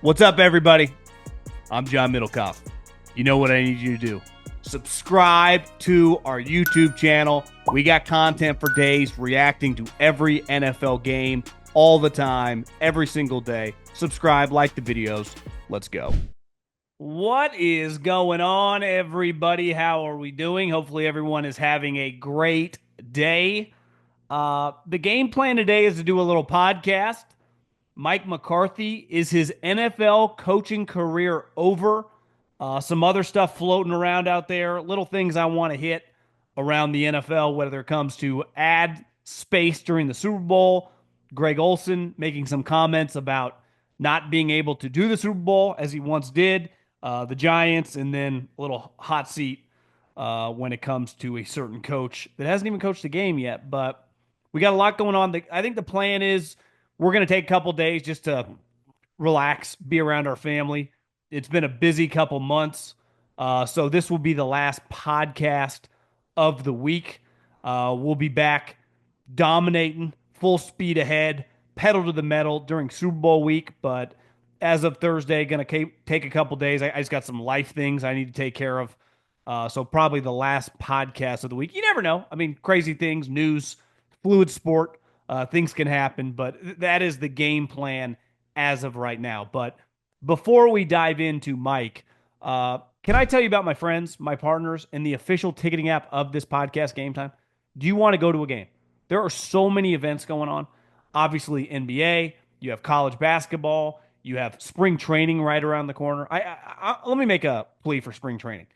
What's up, everybody? I'm John Middlekauff. You know what I need you to do. Subscribe to our YouTube channel. We got content for days reacting to every NFL game all the time, every single day. Subscribe, like the videos. Let's go. What is going on, everybody? How are we doing? Hopefully, everyone is having a great day. The game plan today is to do a little podcast. Mike McCarthy, is his NFL coaching career over? Some other stuff floating around out there, little things I want to hit around the NFL, whether it comes to ad space during the Super Bowl, Greg Olson making some comments about not being able to do the Super Bowl as he once did, the Giants, and then a little hot seat when it comes to a certain coach that hasn't even coached the game yet. But we got a lot going on. I think the plan is we're going to take a couple days just to relax, be around our family. It's been a busy couple months. So this will be the last podcast of the week. We'll be back dominating, full speed ahead, pedal to the metal during Super Bowl week. But as of Thursday, going to take a couple days. I just got some life things I need to take care of. So probably the last podcast of the week. You never know. I mean, crazy things, news, fluid sport. Things can happen, but that is the game plan as of right now. But before we dive into Mike, can I tell you about my friends, my partners, and the official ticketing app of this podcast, Game Time? Do you want to go to a game? There are so many events going on. Obviously, NBA, you have college basketball, you have spring training right around the corner. Let me make a plea for spring training.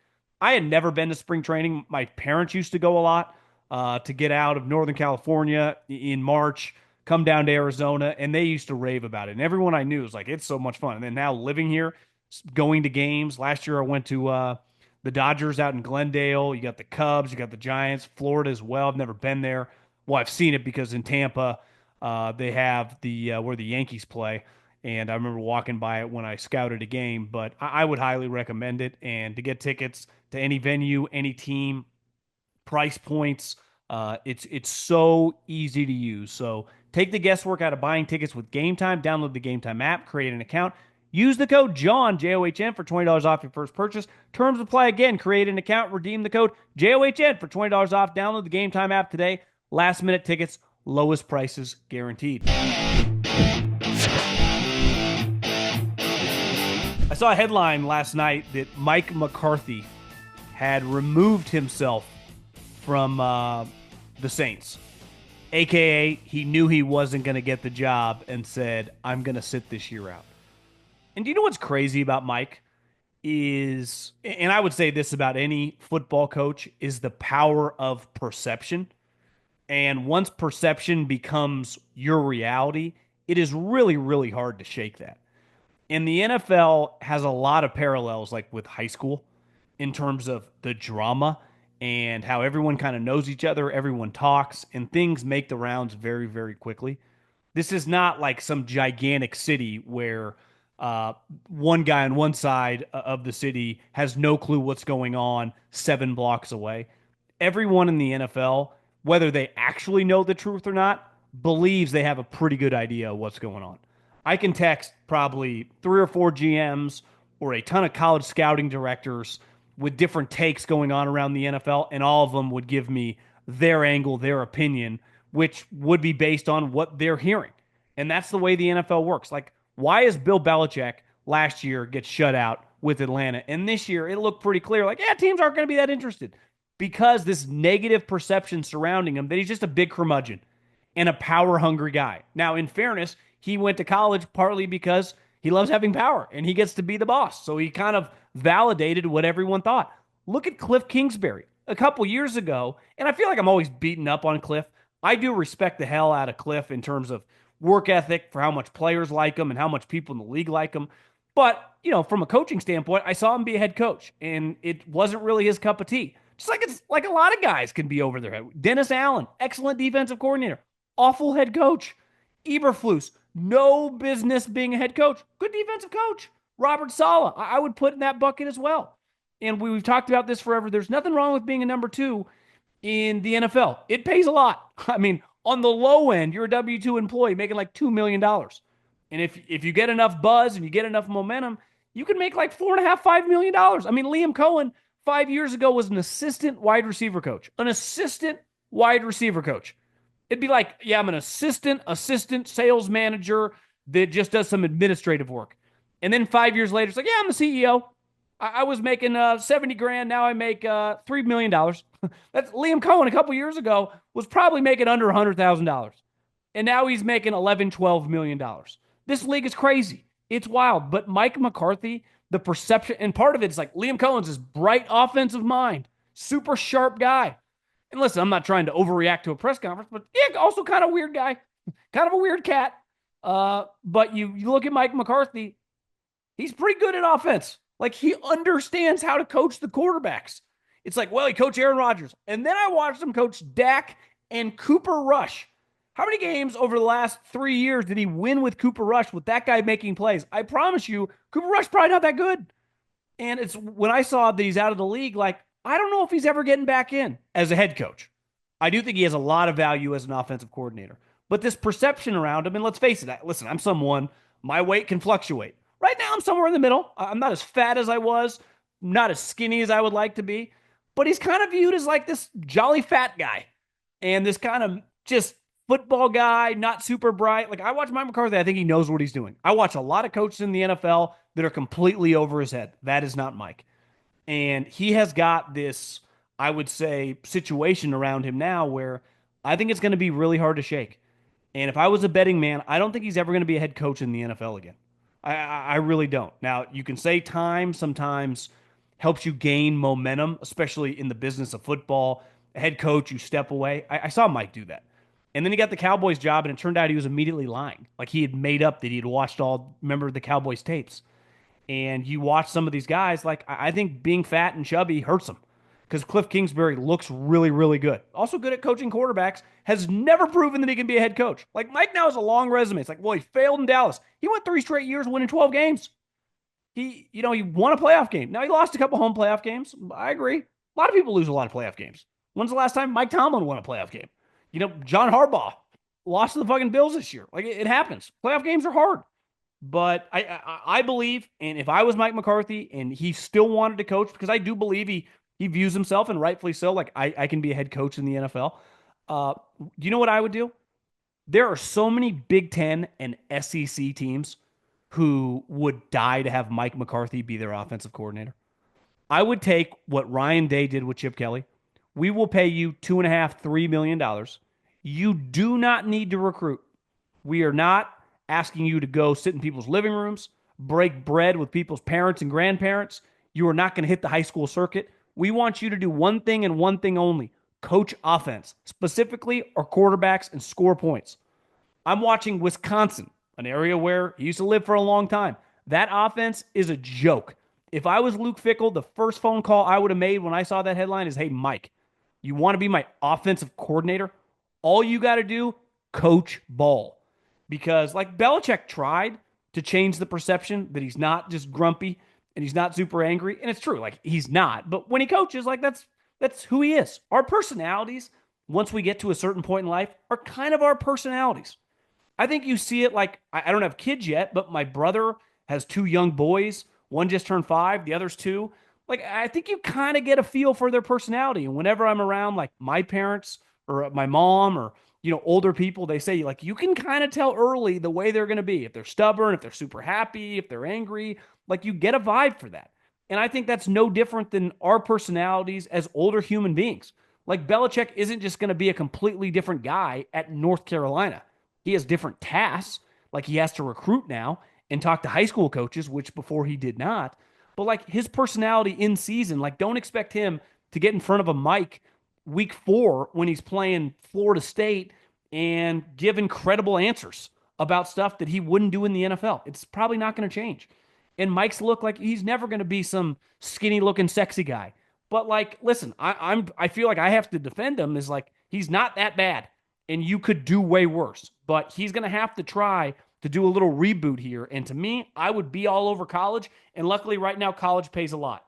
I had never been to spring training. My parents used to go a lot. To get out of Northern California in March, come down to Arizona, and they used to rave about it. And everyone I knew was like, it's so much fun. And then now living here, going to games. Last year I went to the Dodgers out in Glendale. You got the Cubs, you got the Giants, Florida as well. I've never been there. Well, I've seen it because in Tampa they have the where the Yankees play. And I remember walking by it when I scouted a game. But I would highly recommend it. And to get tickets to any venue, any team, price points. It's so easy to use. So take the guesswork out of buying tickets with Game Time. Download the Game Time app, create an account. Use the code JOHN, J-O-H-N, for $20 off your first purchase. Terms apply again. Create an account, redeem the code JOHN for $20 off. Download the Game Time app today. Last minute tickets, lowest prices guaranteed. I saw a headline last night that Mike McCarthy had removed himself from the Saints, aka he knew he wasn't going to get the job and said, I'm going to sit this year out. And do you know what's crazy about Mike is, and I would say this about any football coach, is the power of perception. And once perception becomes your reality, it is really, really hard to shake that. And the NFL has a lot of parallels, like with high school, in terms of the drama and how everyone kind of knows each other, everyone talks, and things make the rounds very, very quickly. This is not like some gigantic city where one guy on one side of the city has no clue what's going on 7 blocks away. Everyone in the NFL, whether they actually know the truth or not, believes they have a pretty good idea of what's going on. I can text probably 3 or 4 GMs or a ton of college scouting directors with different takes going on around the NFL, and all of them would give me their angle, their opinion, which would be based on what they're hearing. And that's the way the NFL works. Like, why is Bill Belichick last year get shut out with Atlanta? And this year it looked pretty clear, like, yeah, teams aren't going to be that interested because this negative perception surrounding him that he's just a big curmudgeon and a power-hungry guy. Now, in fairness, he went to college partly because he loves having power and he gets to be the boss. So he kind of validated what everyone thought. Look at Cliff Kingsbury a couple years ago, and I feel like I'm always beating up on Cliff. I do respect the hell out of Cliff in terms of work ethic, for how much players like him and how much people in the league like him. But, you know, from a coaching standpoint, I saw him be a head coach, and it wasn't really his cup of tea. Just like it's like a lot of guys can be over their head. Dennis Allen, excellent defensive coordinator, awful head coach. Eberflus, no business being a head coach. Good defensive coach. Robert Saleh, I would put in that bucket as well. And we've talked about this forever. There's nothing wrong with being a number 2 in the NFL. It pays a lot. I mean, on the low end, you're a W-2 employee making like $2 million. And if you get enough buzz and you get enough momentum, you can make like $4.5 to $5 million. I mean, Liam Cohen 5 years ago was an assistant wide receiver coach, an assistant wide receiver coach. It'd be like, yeah, I'm an assistant sales manager that just does some administrative work. And then 5 years later, it's like, yeah, I'm the CEO. I was making 70 grand. Now I make $3 million. That's Liam Cohen a couple years ago was probably making under $100,000. And now he's making 11, $12 million. This league is crazy. It's wild. But Mike McCarthy, the perception, and part of it is like Liam Cohen's this bright offensive mind, super sharp guy. And listen, I'm not trying to overreact to a press conference, but yeah, also kind of weird guy, kind of a weird cat. But you look at Mike McCarthy, he's pretty good at offense. Like he understands how to coach the quarterbacks. It's like, well, he coached Aaron Rodgers. And then I watched him coach Dak and Cooper Rush. How many games over the last 3 years did he win with Cooper Rush with that guy making plays? I promise you, Cooper Rush probably not that good. And it's when I saw that he's out of the league, like, I don't know if he's ever getting back in as a head coach. I do think he has a lot of value as an offensive coordinator. But this perception around him, and let's face it, listen, I'm someone, my weight can fluctuate. Right now, I'm somewhere in the middle. I'm not as fat as I was, not as skinny as I would like to be, but he's kind of viewed as like this jolly fat guy and this kind of just football guy, not super bright. Like I watch Mike McCarthy, I think he knows what he's doing. I watch a lot of coaches in the NFL that are completely over his head. That is not Mike. And he has got this, I would say, situation around him now where I think it's going to be really hard to shake. And if I was a betting man, I don't think he's ever going to be a head coach in the NFL again. I really don't. Now, you can say time sometimes helps you gain momentum, especially in the business of football. A head coach, you step away. I saw Mike do that. And then he got the Cowboys job, and it turned out he was immediately lying. Like he had made up that he had watched remember the Cowboys tapes. And you watch some of these guys, like I think being fat and chubby hurts them because Cliff Kingsbury looks really, really good. Also good at coaching quarterbacks, has never proven that he can be a head coach. Like Mike now has a long resume. It's like, well, he failed in Dallas. He went 3 straight years winning 12 games. He won a playoff game. Now he lost a couple home playoff games. I agree. A lot of people lose a lot of playoff games. When's the last time Mike Tomlin won a playoff game? John Harbaugh lost to the fucking Bills this year. Like it happens. Playoff games are hard. But I believe, and if I was Mike McCarthy and he still wanted to coach, because I do believe he views himself, and rightfully so, like I can be a head coach in the NFL. Do you know what I would do? There are so many Big Ten and SEC teams who would die to have Mike McCarthy be their offensive coordinator. I would take what Ryan Day did with Chip Kelly. We will pay you $2.5, $3 million. You do not need to recruit. We are not asking you to go sit in people's living rooms, break bread with people's parents and grandparents. You are not going to hit the high school circuit. We want you to do one thing and one thing only: coach offense, specifically our quarterbacks, and score points. I'm watching Wisconsin, an area where he used to live for a long time. That offense is a joke. If I was Luke Fickell, the first phone call I would have made when I saw that headline is, hey, Mike, you want to be my offensive coordinator? All you got to do, coach ball. Because like Belichick tried to change the perception that he's not just grumpy and he's not super angry. And it's true, like he's not. But when he coaches, like that's who he is. Our personalities, once we get to a certain point in life, are kind of our personalities. I think you see it like, I don't have kids yet, but my brother has 2 young boys. One just turned 5, the other's 2. Like, I think you kind of get a feel for their personality. And whenever I'm around like my parents or my mom or older people, they say like you can kind of tell early the way they're going to be. If they're stubborn, if they're super happy, if they're angry, like you get a vibe for that. And I think that's no different than our personalities as older human beings. Like Belichick isn't just going to be a completely different guy at North Carolina. He has different tasks. Like he has to recruit now and talk to high school coaches, which before he did not. But like his personality in season, like don't expect him to get in front of a mic week 4 when he's playing Florida State and give incredible answers about stuff that he wouldn't do in the NFL. It's probably not going to change. And Mike's look like he's never going to be some skinny looking sexy guy. But like, listen, I feel like I have to defend him is like he's not that bad and you could do way worse. But he's going to have to try to do a little reboot here. And to me, I would be all over college. And luckily right now, college pays a lot.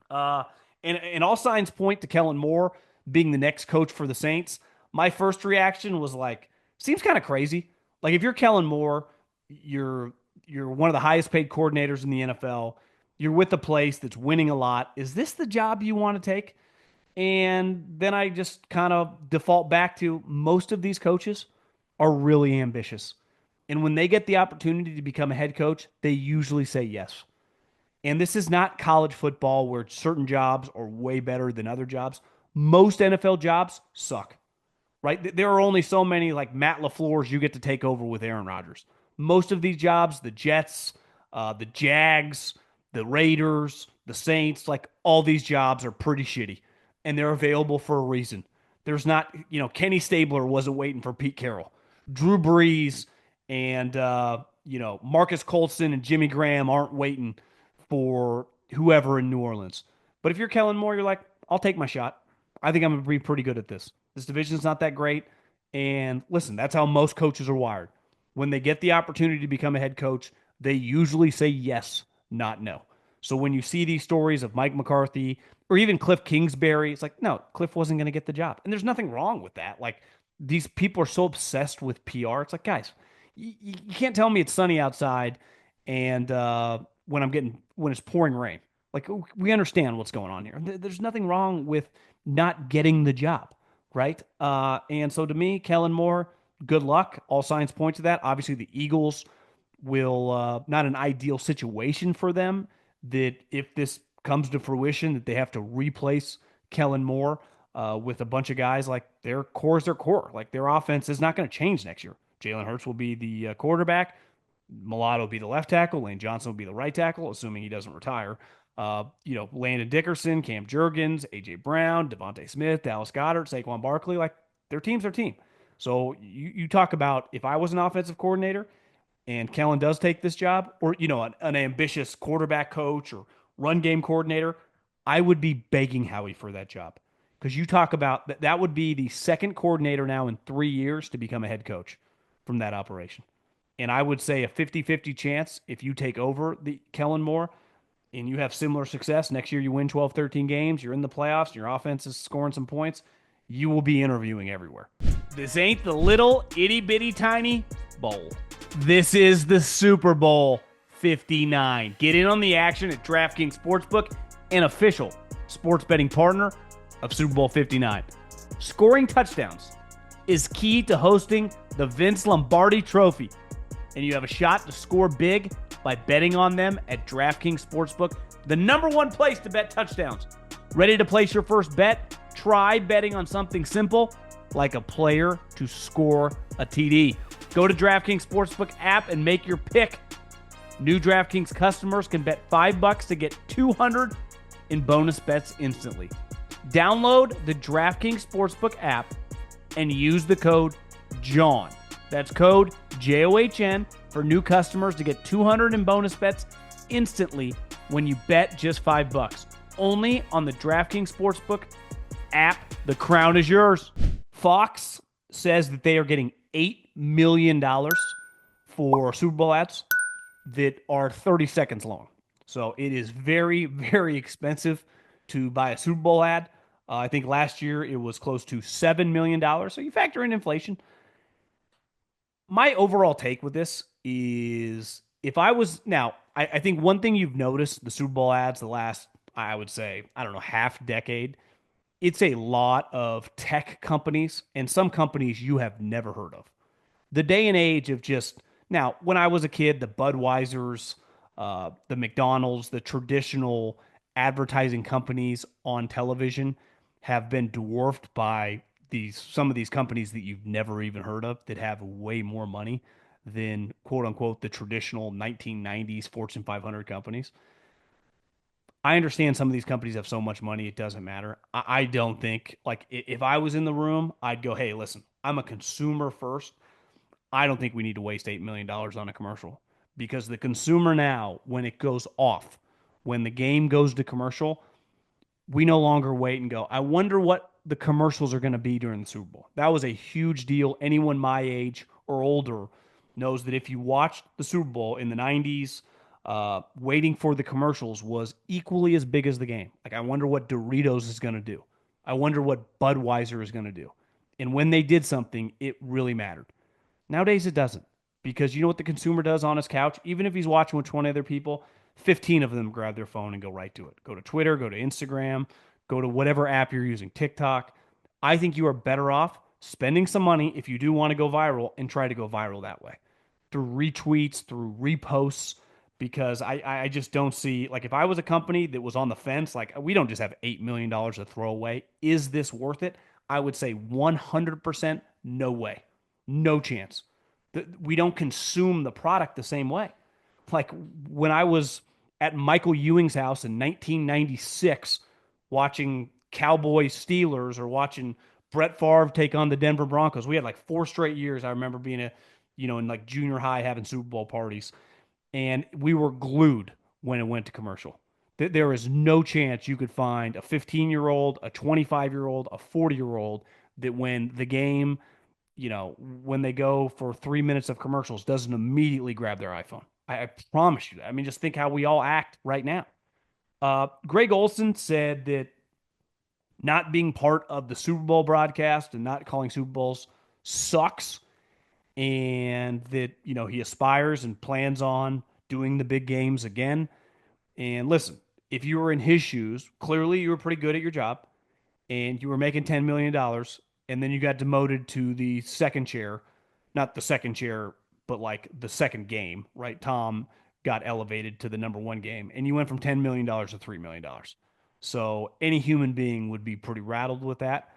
And all signs point to Kellen Moore being the next coach for the Saints. My first reaction was like, seems kind of crazy. Like if you're Kellen Moore, You're you're one of the highest paid coordinators in the NFL. You're with a place that's winning a lot. Is this the job you want to take? And then I just kind of default back to most of these coaches are really ambitious. And when they get the opportunity to become a head coach, they usually say yes. And this is not college football where certain jobs are way better than other jobs. Most NFL jobs suck, right? There are only so many like Matt LaFleur's you get to take over with Aaron Rodgers. Most of these jobs, the Jets, the Jags, the Raiders, the Saints, like all these jobs are pretty shitty and they're available for a reason. There's not, Kenny Stabler wasn't waiting for Pete Carroll. Drew Brees and, Marcus Colson and Jimmy Graham aren't waiting for whoever in New Orleans. But if you're Kellen Moore, you're like, I'll take my shot. I think I'm going to be pretty good at this. This division's not that great. And listen, that's how most coaches are wired. When they get the opportunity to become a head coach, they usually say yes, not no. So when you see these stories of Mike McCarthy or even Cliff Kingsbury, it's like, no, Cliff wasn't going to get the job. And there's nothing wrong with that. Like these people are so obsessed with PR. It's like, guys, you can't tell me it's sunny outside and when it's pouring rain. Like we understand what's going on here. There's nothing wrong with not getting the job, right? And so to me, Kellen Moore, good luck. All signs point to that. Obviously, the Eagles will not an ideal situation for them. That if this comes to fruition, that they have to replace Kellen Moore with a bunch of guys like their core is their core. Like their offense is not going to change next year. Jalen Hurts will be the quarterback. Mulatto will be the left tackle. Lane Johnson will be the right tackle, assuming he doesn't retire. Landon Dickerson, Cam Jurgens, AJ Brown, Devontae Smith, Dallas Goedert, Saquon Barkley, like their team's their team. So you talk about if I was an offensive coordinator and Kellen does take this job, or an ambitious quarterback coach or run game coordinator, I would be begging Howie for that job because you talk about that would be the second coordinator now in 3 years to become a head coach from that operation. And I would say a 50-50 chance if you take over the Kellen Moore and you have similar success, next year you win 12, 13 games, you're in the playoffs, and your offense is scoring some points, you will be interviewing everywhere. This ain't the little itty bitty tiny bowl. This is the Super Bowl 59. Get in on the action at DraftKings Sportsbook, an official sports betting partner of Super Bowl 59. Scoring touchdowns is key to hosting the Vince Lombardi Trophy, and you have a shot to score big by betting on them at DraftKings Sportsbook, the number one place to bet touchdowns. Ready to place your first bet? Try betting on something simple like a player to score a TD. Go to DraftKings Sportsbook app and make your pick. New DraftKings customers can bet $5 to get 200 in bonus bets instantly. Download the DraftKings Sportsbook app and use the code JOHN. That's code JOHN for new customers to get 200 in bonus bets instantly when you bet just $5. Only on the DraftKings Sportsbook app. The crown is yours. Fox says that they are getting $8 million for Super Bowl ads that are 30 seconds long. So it is very, very expensive to buy a Super Bowl ad. I think last year it was close to $7 million. So you factor in inflation. My overall take with this is if I was now, I think one thing you've noticed the Super Bowl ads the last, I would say, I don't know, half decade, it's a lot of tech companies and some companies you have never heard of. The day and age of just now, when I was a kid, the Budweisers, the McDonald's, the traditional advertising companies on television have been dwarfed by some of these companies that you've never even heard of that have way more money than quote unquote the traditional 1990s Fortune 500 companies. I understand some of these companies have so much money it doesn't matter. I don't think like if I was in the room, I'd go, hey, listen, I'm a consumer first. I don't think we need to waste $8 million on a commercial because the consumer now, when it goes off, when the game goes to commercial, we no longer wait and go, I wonder what the commercials are going to be during the Super Bowl. That was a huge deal. Anyone my age or older knows that if you watched the Super Bowl in the 90s, waiting for the commercials was equally as big as the game. Like, I wonder what Doritos is going to do. I wonder what Budweiser is going to do. And when they did something, it really mattered. Nowadays, it doesn't. because you know what the consumer does on his couch? Even if he's watching with 20 other people, 15 of them grab their phone and go right to it. Go to Twitter, go to Instagram, go to whatever app you're using, TikTok. I think you are better off spending some money if you do want to go viral and try to go viral that way through retweets, through reposts, because I just don't see, like, if I was a company that was on the fence, like, we don't just have $8 million to throw away. Is this worth it? I would say 100% no way. No chance. We don't consume the product the same way. Like when I was at Michael Ewing's house in 1996 watching Cowboys Steelers or watching Brett Favre take on the Denver Broncos. We had like 4 straight years. I remember being in like junior high having Super Bowl parties, and we were glued when it went to commercial. There is no chance you could find a 15-year-old, a 25-year-old, a 40-year-old that when the game, when they go for 3 minutes of commercials, doesn't immediately grab their iPhone. I promise you that. I mean, just think how we all act right now. Greg Olson said that not being part of the Super Bowl broadcast and not calling Super Bowls sucks, and that he aspires and plans on doing the big games again. And listen, if you were in his shoes, clearly you were pretty good at your job and you were making $10 million, and then you got demoted to the second chair, not the second chair, but like the second game, right? Tom got elevated to the number one game, and you went from $10 million to $3 million. So any human being would be pretty rattled with that.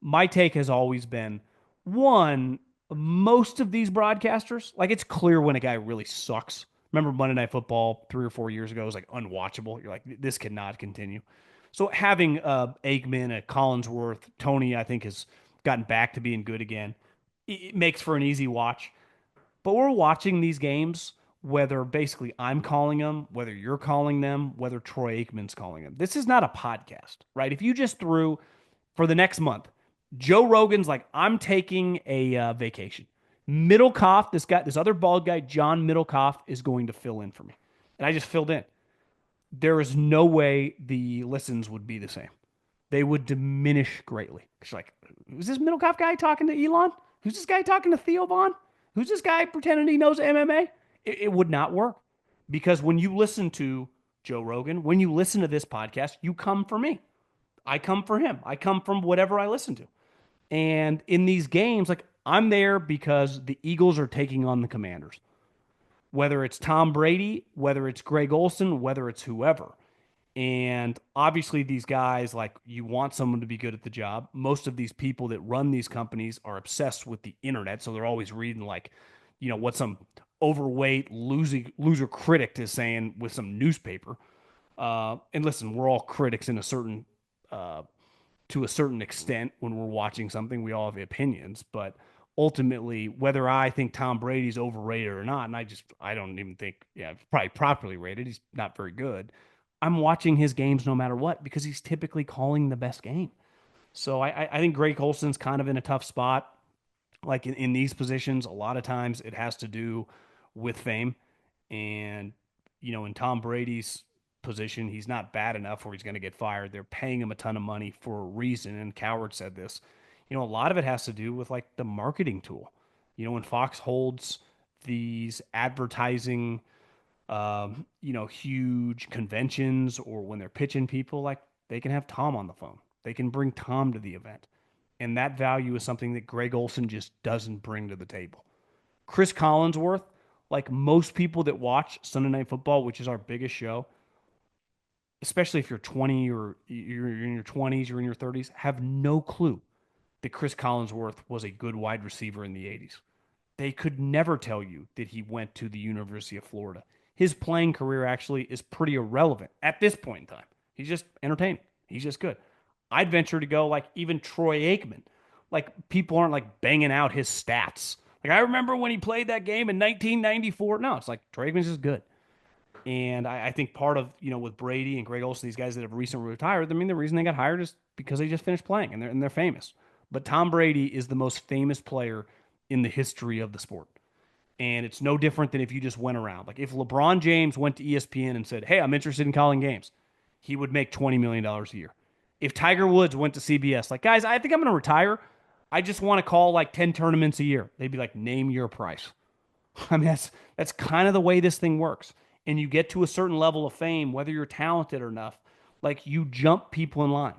My take has always been one, most of these broadcasters, like, it's clear when a guy really sucks. Remember Monday Night Football 3 or 4 years ago? It was like unwatchable. You're like, this cannot continue. So having Aikman, Collinsworth, Tony, I think has gotten back to being good again. It makes for an easy watch. But we're watching these games, whether basically I'm calling them, whether you're calling them, whether Troy Aikman's calling them. This is not a podcast, right? If you just threw for the next month, Joe Rogan's like, I'm taking a vacation. Middlekauff, this other bald guy, John Middlekauff, is going to fill in for me. And I just filled in. There is no way the listens would be the same. They would diminish greatly. It's like, who's this Middlekauff guy talking to Elon? Who's this guy talking to Theo Vaughn? Who's this guy pretending he knows MMA? It would not work, because when you listen to Joe Rogan, when you listen to this podcast, you come for me. I come for him. I come from whatever I listen to. And in these games, like, I'm there because the Eagles are taking on the Commanders. Whether it's Tom Brady, whether it's Greg Olson, whether it's whoever. And obviously, these guys, like, you want someone to be good at the job. Most of these people that run these companies are obsessed with the internet. So they're always reading, like, what some overweight loser critic is saying with some newspaper. And listen, we're all critics in a certain to a certain extent when we're watching something. We all have opinions, but ultimately, whether I think Tom Brady's overrated or not, and I don't even think, yeah, probably properly rated. He's not very good. I'm watching his games no matter what because he's typically calling the best game. So I think Greg Olson's kind of in a tough spot. Like in these positions, a lot of times it has to do with fame. And, in Tom Brady's position, he's not bad enough where he's going to get fired. They're paying him a ton of money for a reason. And Coward said this. A lot of it has to do with like the marketing tool. When Fox holds these advertising, huge conventions, or when they're pitching people, like, they can have Tom on the phone. They can bring Tom to the event. And that value is something that Greg Olson just doesn't bring to the table. Chris Collinsworth, like most people that watch Sunday Night Football, which is our biggest show, especially if you're 20 or you're in your 20s, you're in your 30s, have no clue that Chris Collinsworth was a good wide receiver in the 80s. They could never tell you that he went to the University of Florida. His playing career actually is pretty irrelevant at this point in time. He's just entertaining. He's just good. I'd venture to go, like, even Troy Aikman. Like, people aren't like banging out his stats. Like, I remember when he played that game in 1994. No, it's like Troy Aikman's just good. And I think part of, with Brady and Greg Olson, these guys that have recently retired, I mean, the reason they got hired is because they just finished playing and they're famous. But Tom Brady is the most famous player in the history of the sport. And it's no different than if you just went around. Like, if LeBron James went to ESPN and said, hey, I'm interested in calling games, he would make $20 million a year. If Tiger Woods went to CBS, like, guys, I think I'm going to retire. I just want to call like 10 tournaments a year. They'd be like, name your price. I mean, that's kind of the way this thing works. And you get to a certain level of fame, whether you're talented or enough, like you jump people in line.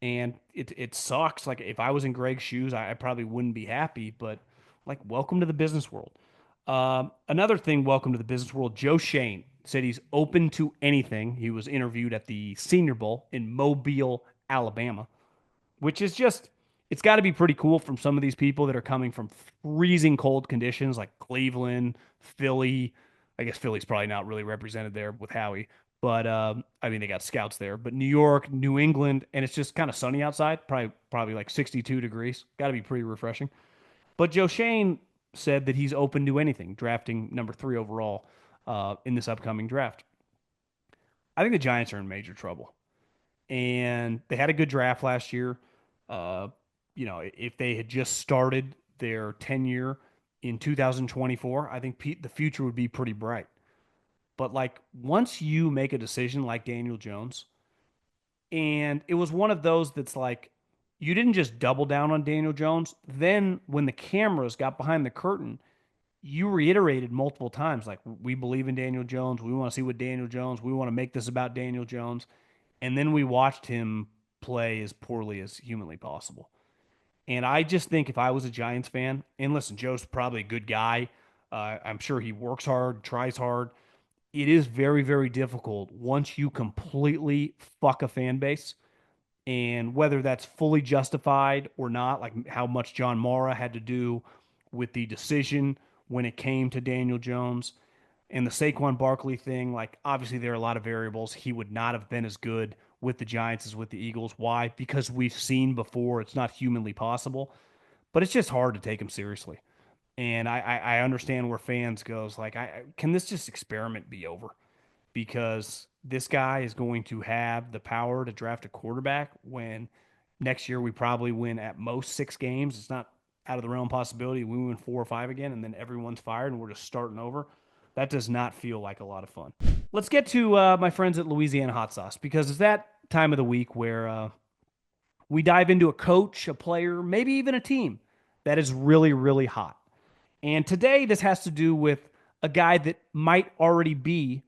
And it sucks. Like if I was in Greg's shoes, I probably wouldn't be happy, but like welcome to the business world. Another thing, welcome to the business world. Joe Shane said he's open to anything. He was interviewed at the Senior Bowl in Mobile, Alabama, which is just, it's got to be pretty cool from some of these people that are coming from freezing cold conditions like Cleveland, Philly. I guess Philly's probably not really represented there with Howie, but I mean they got scouts there. But New York, New England, and it's just kind of sunny outside, probably like 62 degrees. Got to be pretty refreshing. But Joe Shane said that he's open to anything, drafting number 3 overall in this upcoming draft. I think the Giants are in major trouble, and they had a good draft last year. Uh, if they had just started their tenure in 2024, I think the future would be pretty bright. But like once you make a decision like Daniel Jones, and it was one of those that's like you didn't just double down on Daniel Jones. Then when the cameras got behind the curtain, you reiterated multiple times like we believe in Daniel Jones. We want to see what Daniel Jones. We want to make this about Daniel Jones. And then we watched him play as poorly as humanly possible. And I just think if I was a Giants fan, and listen, Joe's probably a good guy. I'm sure he works hard, tries hard. It is very, very difficult once you completely fuck a fan base, and whether that's fully justified or not, like how much John Mara had to do with the decision when it came to Daniel Jones and the Saquon Barkley thing. Like, obviously, there are a lot of variables. He would not have been as good with the Giants as with the Eagles. Why? Because we've seen before it's not humanly possible, but it's just hard to take him seriously. And I understand where fans goes like, can this just experiment be over? Because this guy is going to have the power to draft a quarterback when next year we probably win at most 6 games. It's not out of the realm possibility we win 4 or 5 again, and then everyone's fired and we're just starting over. That does not feel like a lot of fun. Let's get to my friends at Louisiana Hot Sauce, because it's that time of the week where we dive into a coach, a player, maybe even a team that is really, really hot. And today, this has to do with a guy that might already be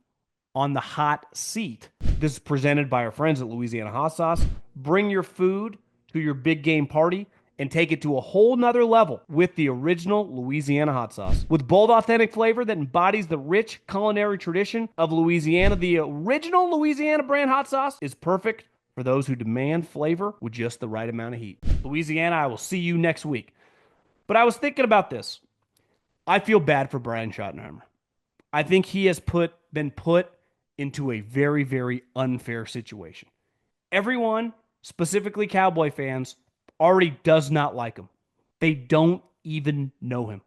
on the hot seat. This is presented by our friends at Louisiana Hot Sauce. Bring your food to your big game party and take it to a whole nother level with the original Louisiana hot sauce. With bold, authentic flavor that embodies the rich culinary tradition of Louisiana, the original Louisiana brand hot sauce is perfect for those who demand flavor with just the right amount of heat. Louisiana, I will see you next week. But I was thinking about this. I feel bad for Brian Schottenheimer. I think he has been put into a very, very unfair situation. Everyone, specifically Cowboy fans, already does not like him. They don't even know him.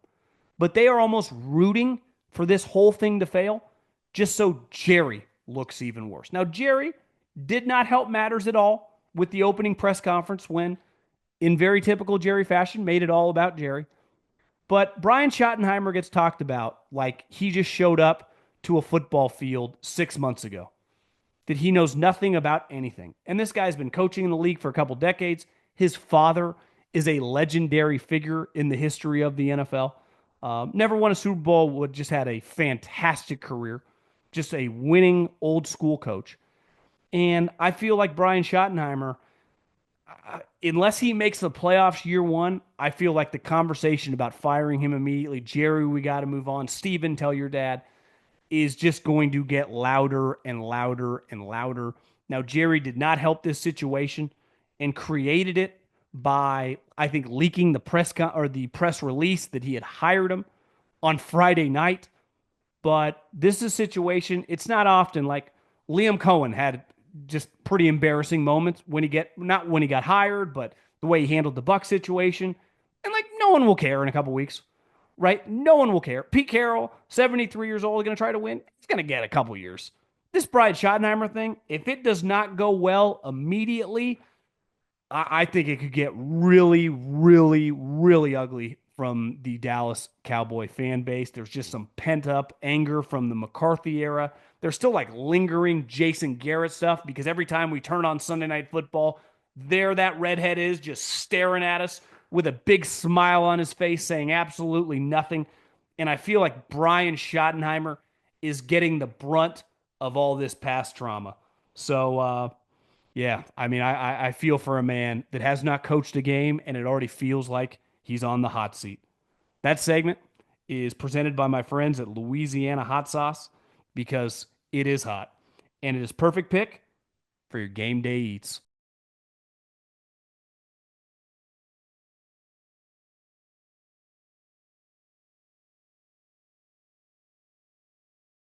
But they are almost rooting for this whole thing to fail just so Jerry looks even worse. Now, Jerry did not help matters at all with the opening press conference when, in very typical Jerry fashion, made it all about Jerry. But Brian Schottenheimer gets talked about like he just showed up to a football field 6 months ago, that he knows nothing about anything. And this guy's been coaching in the league for a couple decades. His father is a legendary figure in the history of the NFL. Never won a Super Bowl, but just had a fantastic career. Just a winning old school coach. And I feel like Brian Schottenheimer, unless he makes the playoffs year one, I feel like the conversation about firing him immediately, Jerry, we got to move on, Steven, tell your dad, is just going to get louder and louder and louder. Now, Jerry did not help this situation and created it by, I think, leaking the press release that he had hired him on Friday night. But this is a situation, it's not often. Like Liam Cohen had just pretty embarrassing moments when not when he got hired, but the way he handled the Buck situation. And like no one will care in a couple weeks, right? No one will care. Pete Carroll, 73 years old, going to try to win. He's going to get a couple years. This Brian Schottenheimer thing, if it does not go well immediately, I think it could get really, really, really ugly from the Dallas Cowboy fan base. There's just some pent up anger from the McCarthy era. There's still like lingering Jason Garrett stuff because every time we turn on Sunday Night Football, there that redhead is just staring at us with a big smile on his face saying absolutely nothing. And I feel like Brian Schottenheimer is getting the brunt of all this past trauma. So, yeah, I mean, I feel for a man that has not coached a game and it already feels like he's on the hot seat. That segment is presented by my friends at Louisiana Hot Sauce because it is hot and it is perfect pick for your game day eats.